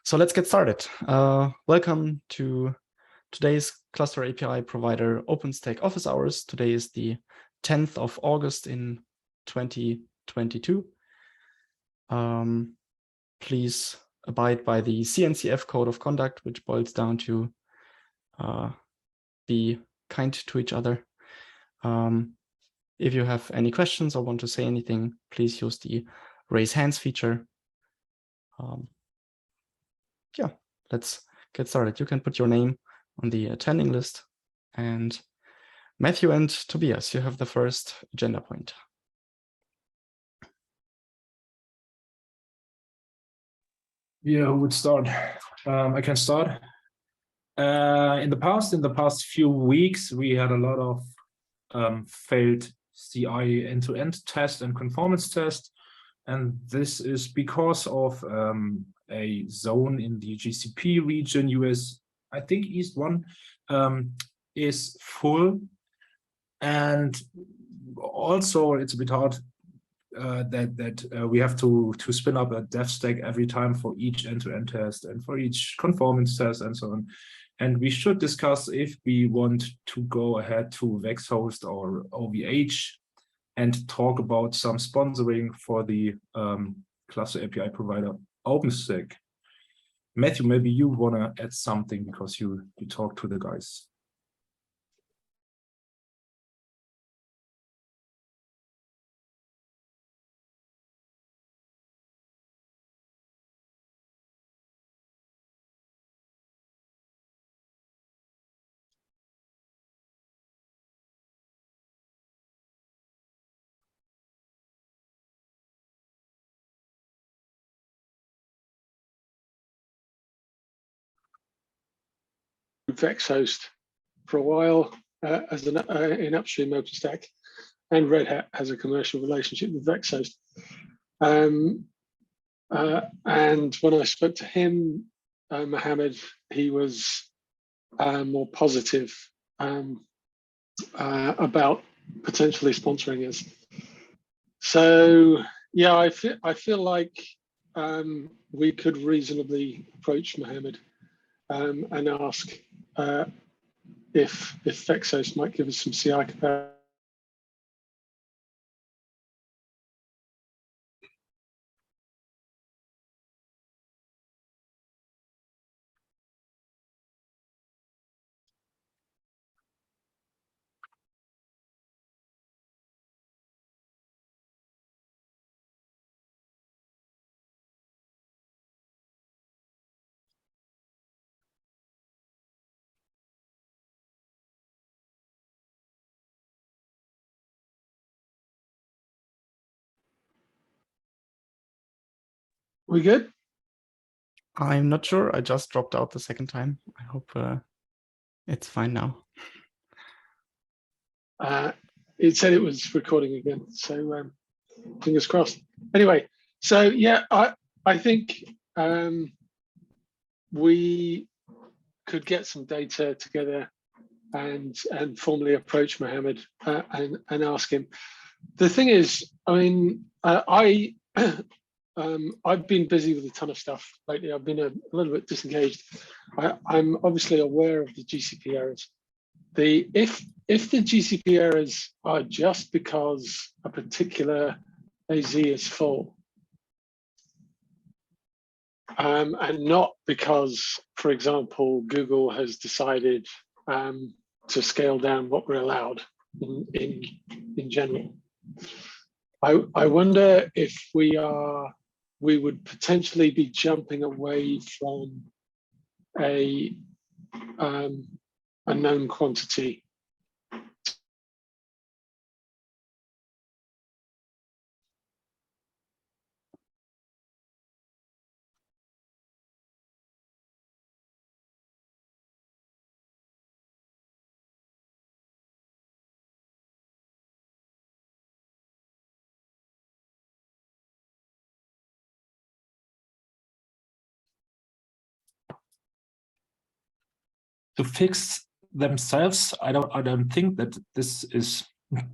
So let's get started. Welcome to today's Cluster API provider OpenStack office hours. Today is the 10th of August in 2022. Please abide by the CNCF code of conduct, which boils down to be kind to each other. If you have any questions or want to say anything, please use the raise hands feature. Yeah, let's get started. You can put your name on the attending list. And Matthew and Tobias, you have the first agenda point. Yeah, who would start? I can start. In the past few weeks, we had a lot of failed CI end-to-end test and conformance test. And this is because of a zone in the GCP region, US, I think East 1, is full. And also it's a bit hard that we have to spin up a dev stack every time for each end-to-end test and for each conformance test and so on. And we should discuss if we want to go ahead to VexHost or OVH and talk about some sponsoring for the Cluster API provider OpenStack. Matthew, maybe you want to add something because you talked to the guys. VexHost for a while as in upstream OpenStack, and Red Hat has a commercial relationship with VexHost. And when I spoke to him, Mohammed, he was more positive about potentially sponsoring us. So yeah, I feel like we could reasonably approach Mohammed and ask if VexHost might give us some CI capacity. We good? I'm not sure. I just dropped out the second time. I hope it's fine now. It said it was recording again, so fingers crossed. Anyway, so yeah, I think we could get some data together and formally approach Mohammed and ask him. The thing is, I mean, I've been busy with a ton of stuff lately. I've been a little bit disengaged. I'm obviously aware of the GCP errors. If the GCP errors are just because a particular AZ is full, and not because, for example, Google has decided to scale down what we're allowed in general, I wonder if we would potentially be jumping away from a known quantity. To fix themselves, I don't think that this is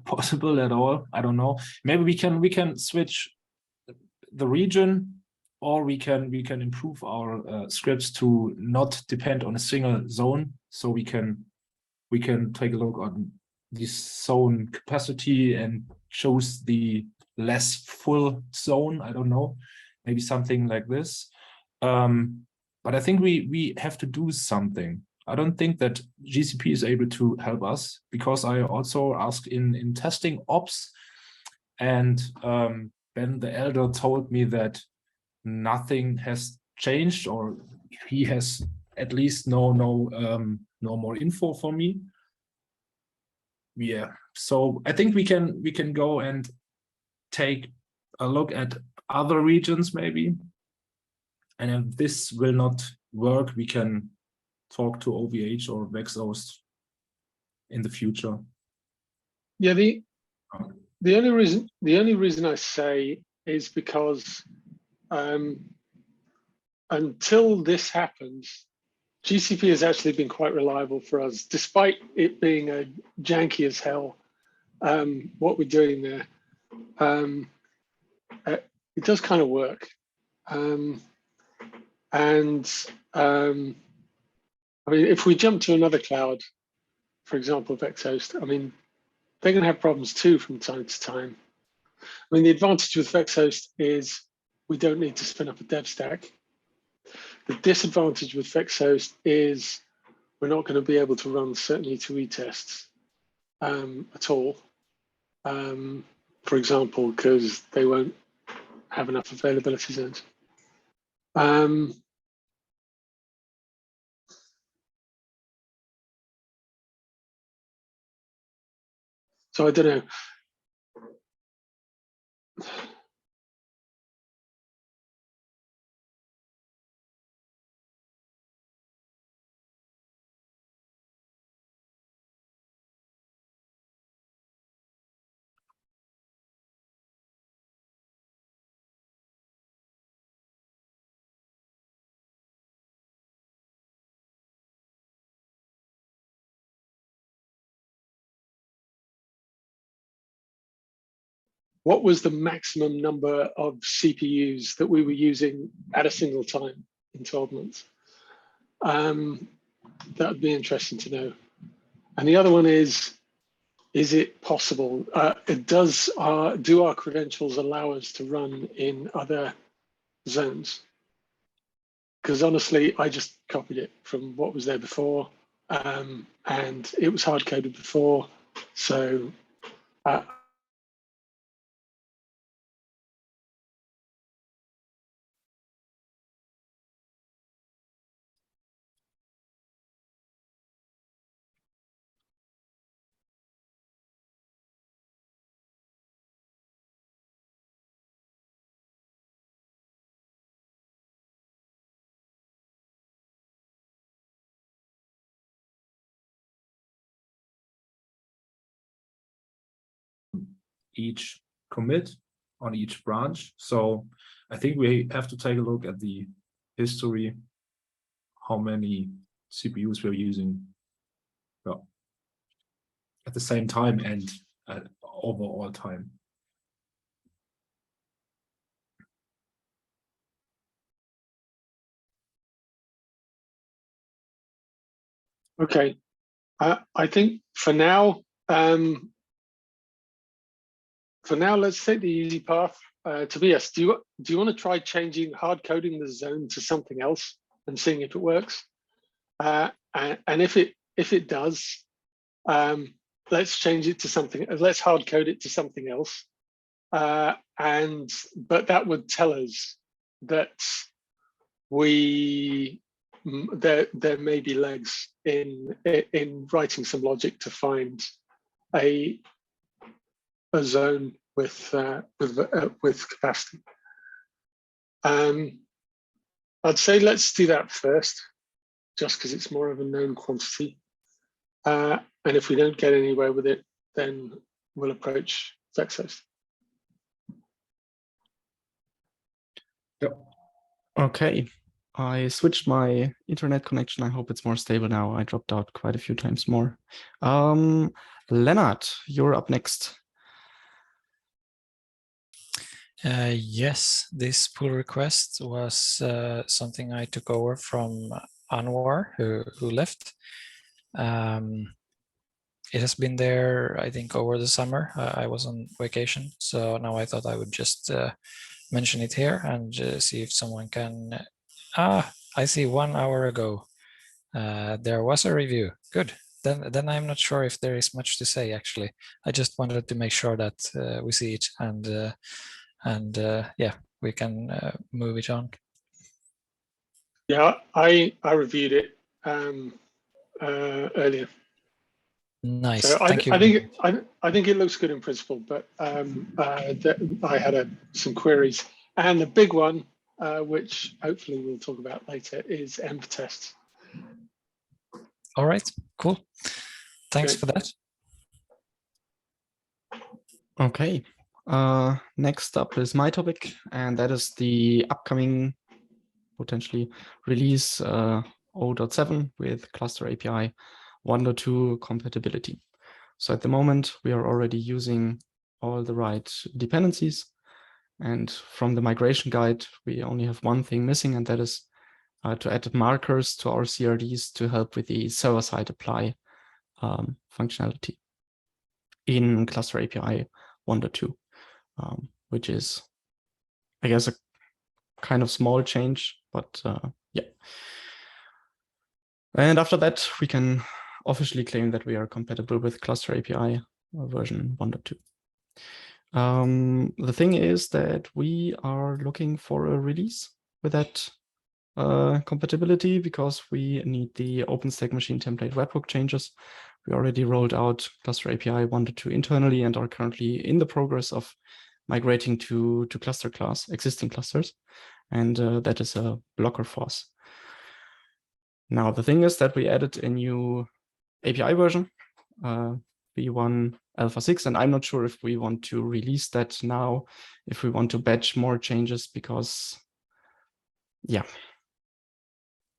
possible at all. I don't know. Maybe we can switch the region or we can improve our scripts to not depend on a single zone. So we can take a look on the zone capacity and choose the less full zone. I don't know, maybe something like this. But I think we have to do something. I don't think that GCP is able to help us, because I also asked in testing ops, and Ben the Elder told me that nothing has changed, or he has at least no more info for me. Yeah, so I think we can go and take a look at other regions maybe, and if this will not work, we can talk to OVH or Vexhost in the future. Yeah, the only reason I say is because until this happens, GCP has actually been quite reliable for us, despite it being janky as hell. What we're doing there, it does kind of work. I mean, if we jump to another cloud, for example, Vexhost, I mean, they're going to have problems too from time to time. I mean, the advantage with Vexhost is we don't need to spin up a dev stack. The disadvantage with Vexhost is we're not going to be able to run certain E2E tests at all. For example, because they won't have enough availability zones. So I don't know. What was the maximum number of CPUs that we were using at a single time in 12 months? That would be interesting to know. And the other one is it possible? Do our credentials allow us to run in other zones? Because honestly, I just copied it from what was there before, and it was hard coded before. So each commit on each branch. So I think we have to take a look at the history, how many CPUs we're using at the same time and overall time. okay, I think for now, let's take the easy path. Tobias, do you want to try changing hard coding the zone to something else and seeing if it works? And if it does, let's change it to something. Let's hard code it to something else. But that would tell us that there may be legs in writing some logic to find a zone with capacity. I'd say let's do that first, just because it's more of a known quantity. And if we don't get anywhere with it, then we'll approach Vexhost. Yep. Okay, I switched my internet connection. I hope it's more stable now. I dropped out quite a few times more. Lennart, you're up next. Yes, this pull request was something I took over from Anwar, who left. It has been there, I think, over the summer. I was on vacation, so now I thought I would just mention it here and see if someone can. I see 1 hour ago there was a review. Good. Then I'm not sure if there is much to say. Actually, I just wanted to make sure that we see it and yeah, we can move it on. Yeah, I reviewed it earlier. Nice. So Thank you. I think it looks good in principle, but I had some queries, and the big one, which hopefully we'll talk about later, is env tests. All right. Cool. Thanks Okay. for that. Okay. Next up is my topic, and that is the upcoming potentially release 0.7 with cluster API 1.2 compatibility. So at the moment, we are already using all the right dependencies. And from the migration guide, we only have one thing missing, and that is to add markers to our CRDs to help with the server-side apply functionality in cluster API 1.2, which is, I guess, a kind of small change, but yeah. And after that, we can officially claim that we are compatible with cluster API version 1.2. The thing is that we are looking for a release with that compatibility because we need the OpenStack machine template webhook changes. We already rolled out cluster API 1.2 internally and are currently in the progress of migrating to cluster class, existing clusters. And that is a blocker for us. Now, the thing is that we added a new API version, v1 alpha 6, and I'm not sure if we want to release that now, if we want to batch more changes, because yeah,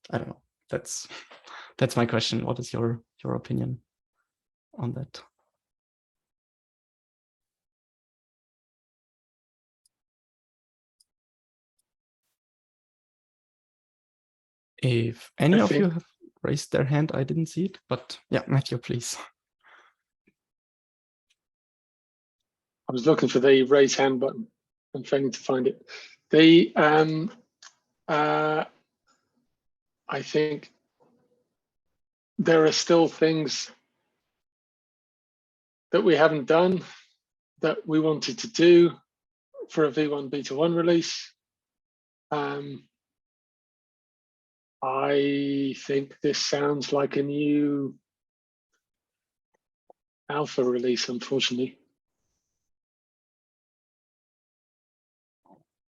I don't know. That's my question. What is your opinion on that? If any of you have raised their hand, I didn't see it, but yeah, Matthew, please. I was looking for the raise hand button. I'm failing to find it. I think there are still things that we haven't done that we wanted to do for a V1 Beta 1 release. I think this sounds like a new alpha release, unfortunately.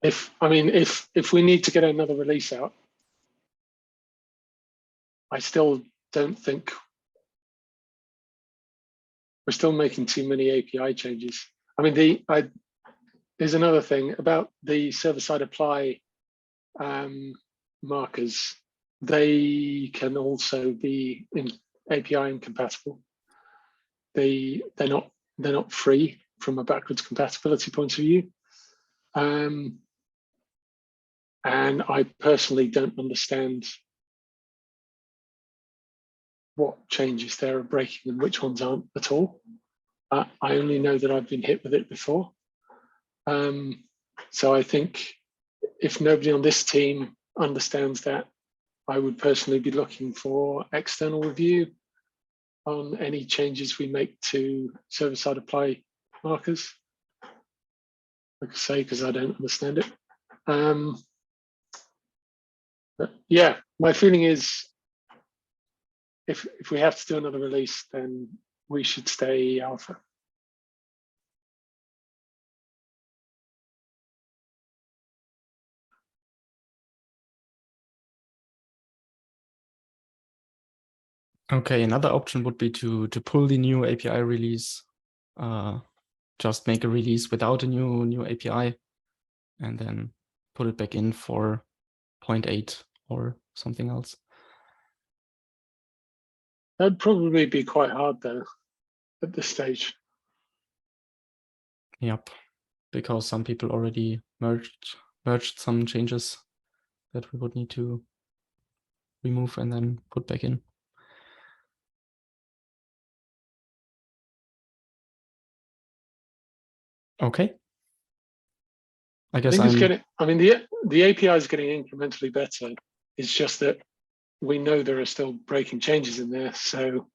If we need to get another release out, I still don't think we're still making too many API changes. I mean, there's another thing about the server-side apply markers. They can also be API incompatible. They're not free from a backwards compatibility point of view. And I personally don't understand what changes there are breaking and which ones aren't at all. I only know that I've been hit with it before. So I think if nobody on this team understands that, I would personally be looking for external review on any changes we make to server-side apply markers. Like I say, because I don't understand it. But yeah, my feeling is if we have to do another release, then we should stay alpha. Okay, another option would be to pull the new API release, just make a release without a new API, and then put it back in for 0.8 or something else. That'd probably be quite hard though at this stage. Yep. because some people already merged some changes that we would need to remove and then put back in. Okay. I guess I mean, the API is getting incrementally better. It's just that we know there are still breaking changes in there, so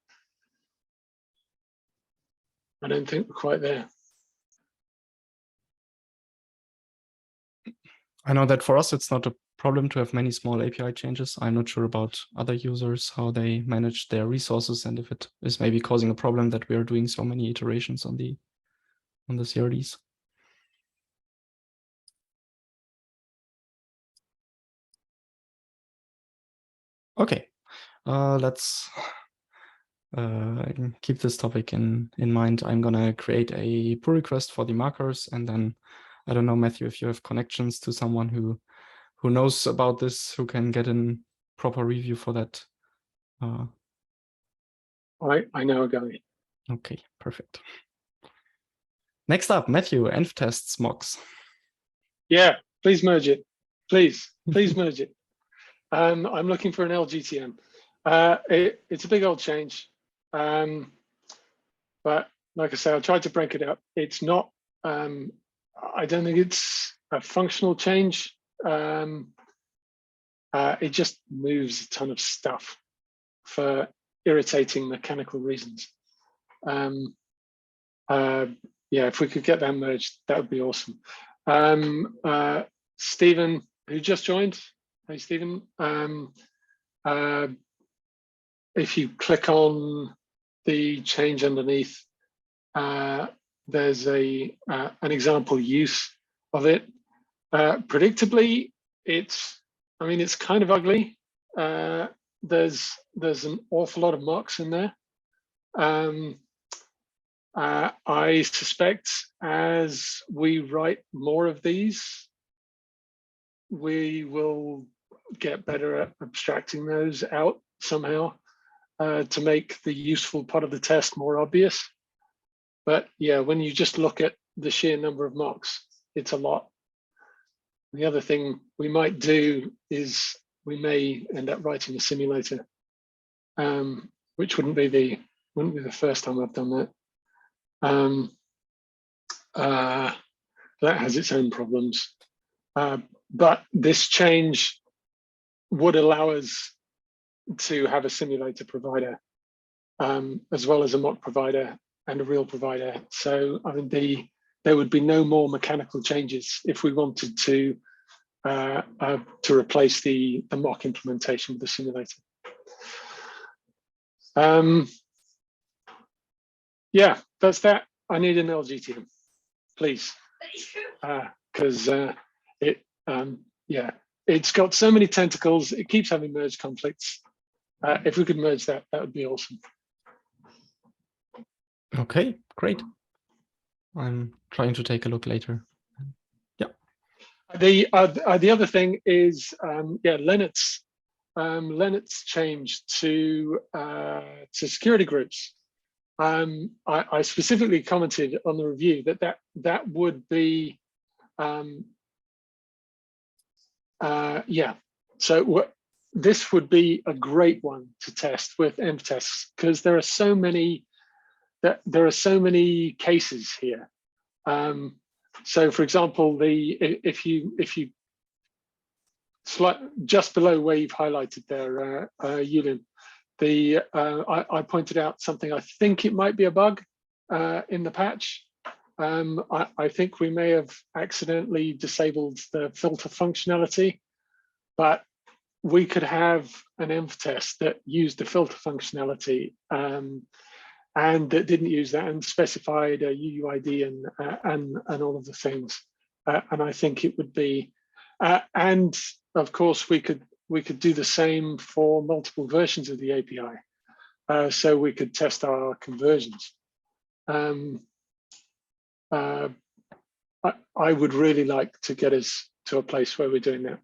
I don't think we're quite there. I know that for us, it's not a problem to have many small API changes. I'm not sure about other users, how they manage their resources, and if it is maybe causing a problem that we are doing so many iterations on the CRDs. Okay, let's keep this topic in mind. I'm gonna create a pull request for the markers, and then I don't know, Matthew, if you have connections to someone who knows about this, who can get in proper review for that. I know a guy. Okay, perfect. Next up, Matthew, env tests mocks. Yeah, please merge it. Please merge it. I'm looking for an LGTM. It's a big old change. But like I say, I tried to break it up. It's not, I don't think it's a functional change. It just moves a ton of stuff for irritating mechanical reasons. Yeah, if we could get that merged, that would be awesome. Stephen, who just joined. Hey, Stephen. If you click on the change underneath, there's an example use of it. Predictably, it's kind of ugly. There's an awful lot of mocks in there. I suspect as we write more of these, we will get better at abstracting those out somehow to make the useful part of the test more obvious. But yeah, when you just look at the sheer number of mocks, it's a lot. The other thing we might do is we may end up writing a simulator, which wouldn't be the first time I've done that. That has its own problems. But this change would allow us to have a simulator provider, as well as a mock provider and a real provider. So I mean, there would be no more mechanical changes if we wanted to replace the mock implementation with the simulator. Yeah, that's that. I need an LGTM, please, because it's got so many tentacles. It keeps having merge conflicts. If we could merge that, that would be awesome. Okay, great. I'm trying to take a look later. Yeah. The other thing is, Linux. Linux changed to security groups. I specifically commented on the review that would be, So this would be a great one to test with env tests because there are so many cases here. So, for example, if you just below where you've highlighted there, Yulin, I pointed out something. I think it might be a bug in the patch. I think we may have accidentally disabled the filter functionality, but we could have an env test that used the filter functionality and that didn't use that and specified a UUID and all of the things. And I think it would be, and of course we could do the same for multiple versions of the API. So we could test our conversions. I would really like to get us to a place where we're doing that.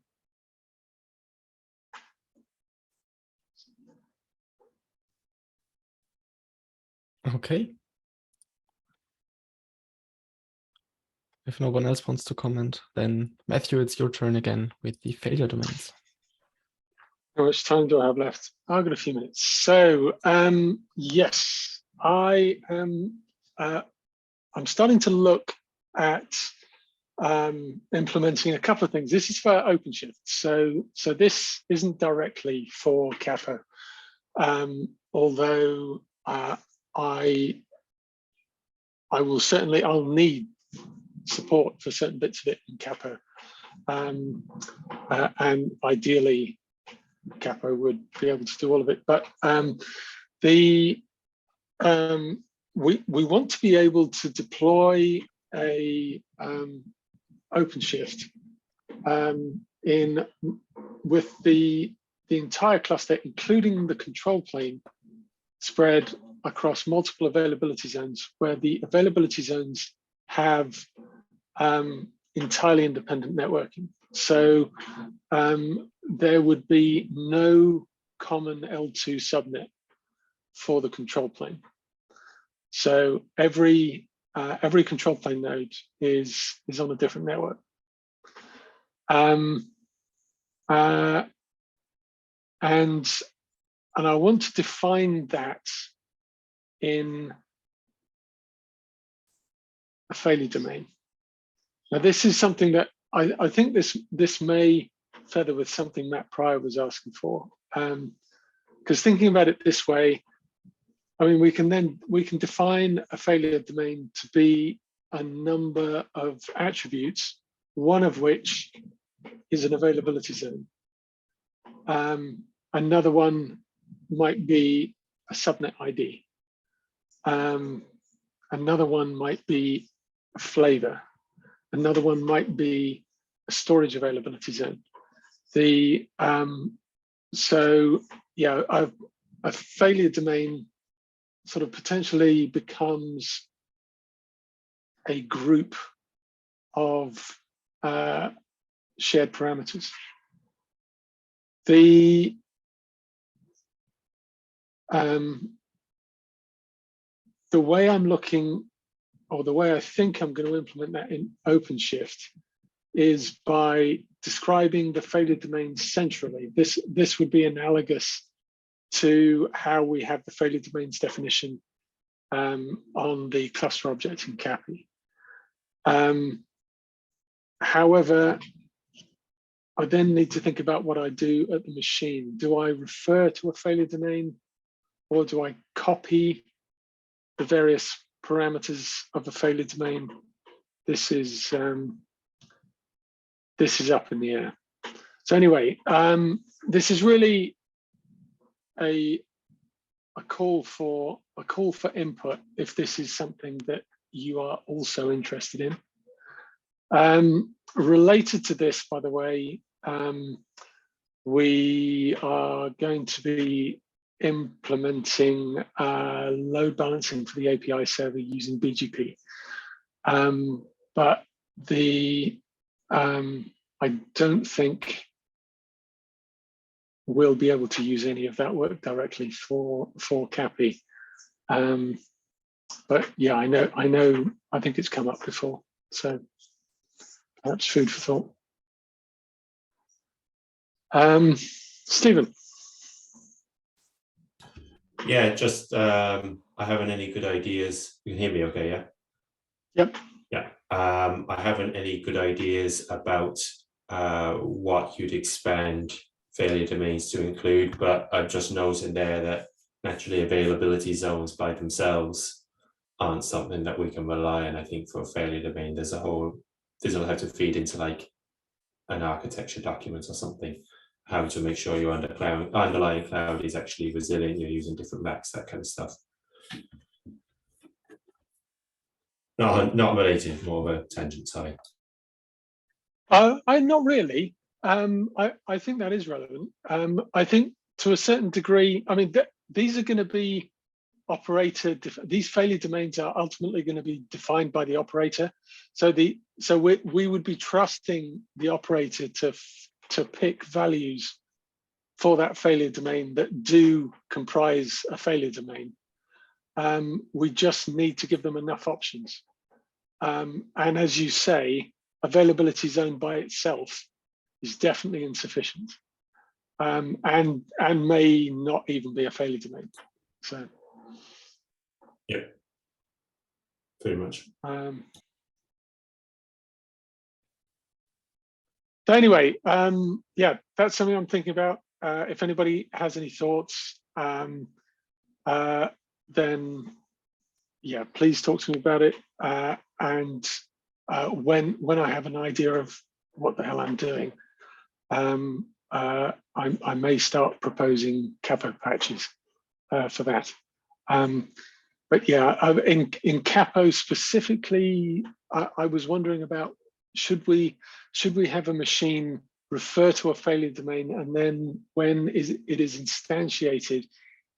Okay. If no one else wants to comment, then Matthew, it's your turn again with the failure domains. How much time do I have left? I've got a few minutes. So yes, I am. I'm starting to look at implementing a couple of things. This is for OpenShift. So this isn't directly for Kappa, although I'll need support for certain bits of it in Kappa, and ideally Kappa would be able to do all of it. But we want to be able to deploy a OpenShift with the entire cluster, including the control plane, spread across multiple availability zones, where the availability zones have entirely independent networking. So there would be no common L2 subnet for the control plane. So every control plane node is on a different network. And I want to define that in a failure domain. Now, this is something that I think this may feather with something Matt Pryor was asking for. Because thinking about it this way, I mean, we can define a failure domain to be a number of attributes, one of which is an availability zone. Another one might be a subnet ID. Another one might be a flavor. Another one might be a storage availability zone. So yeah, a failure domain sort of potentially becomes a group of shared parameters. The way I'm looking, or the way I think I'm going to implement that in OpenShift, is by describing the failure domains centrally. This would be analogous to how we have the failure domains definition on the cluster object in CAPI. However, I then need to think about what I do at the machine. Do I refer to a failure domain, or do I copy the various parameters of the failure domain? This is up in the air. So anyway, this is really a call for input if this is something that you are also interested in. Related to this, by the way, we are going to be implementing load balancing for the API server using BGP. But I don't think we'll be able to use any of that work directly for CAPI. But yeah, I think it's come up before, so perhaps food for thought. Stephen. Yeah, just I haven't any good ideas. You can hear me okay, yeah? Yep. Yeah, I haven't any good ideas about what you'd expand failure domains to include, but I've just noted there that naturally availability zones by themselves aren't something that we can rely on. I think for a failure domain, this will have to feed into like an architecture document or something, how to make sure your underlying cloud is actually resilient, you're using different racks, that kind of stuff. Not related, more of a tangent side. I'm not really. I think that is relevant. I think to a certain degree, I mean, these are going to be these failure domains are ultimately going to be defined by the operator. So we would be trusting the operator to pick values for that failure domain that do comprise a failure domain. We just need to give them enough options. And as you say, availability zone by itself is definitely insufficient, and may not even be a failure domain. So, yeah, very much. So anyway, yeah, that's something I'm thinking about. If anybody has any thoughts, then yeah, please talk to me about it. And when I have an idea of what the hell I'm doing, I may start proposing capo patches for that. But yeah, in capo specifically, I was wondering about should we have a machine refer to a failure domain, and then when it is instantiated,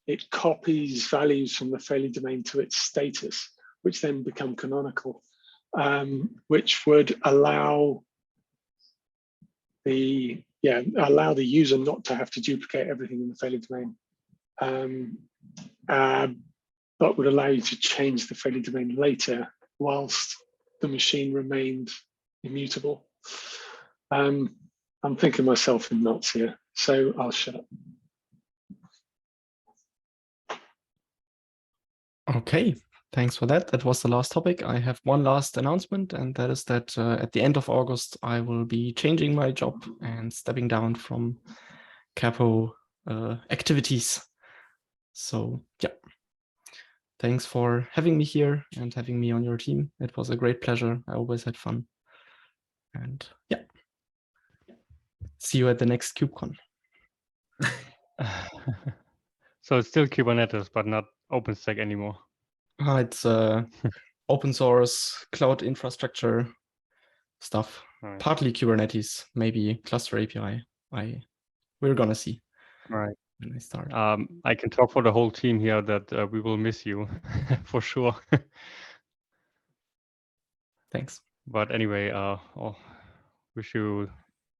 it copies values from the failure domain to its status, which then become canonical, which would allow the user not to have to duplicate everything in the failure domain, but would allow you to change the failure domain later whilst the machine remained immutable. I'm thinking myself in knots here, so I'll shut up. Okay, thanks for that. That was the last topic. I have one last announcement, and that is that at the end of August, I will be changing my job and stepping down from capo activities. So yeah, thanks for having me here and having me on your team. It was a great pleasure. I always had fun. And yeah, see you at the next KubeCon. So it's still Kubernetes, but not OpenStack anymore. It's open source cloud infrastructure stuff. Right. Partly Kubernetes, maybe cluster API. We're gonna see. Right. When I start. I can talk for the whole team here that we will miss you for sure. Thanks. But anyway, I'll wish you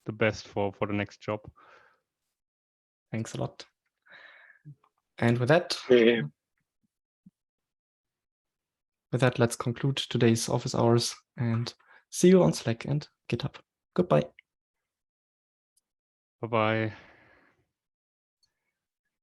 the best for the next job. Thanks a lot. And with that, Yeah. let's conclude today's office hours and see you on Slack and GitHub. Goodbye. Bye-bye.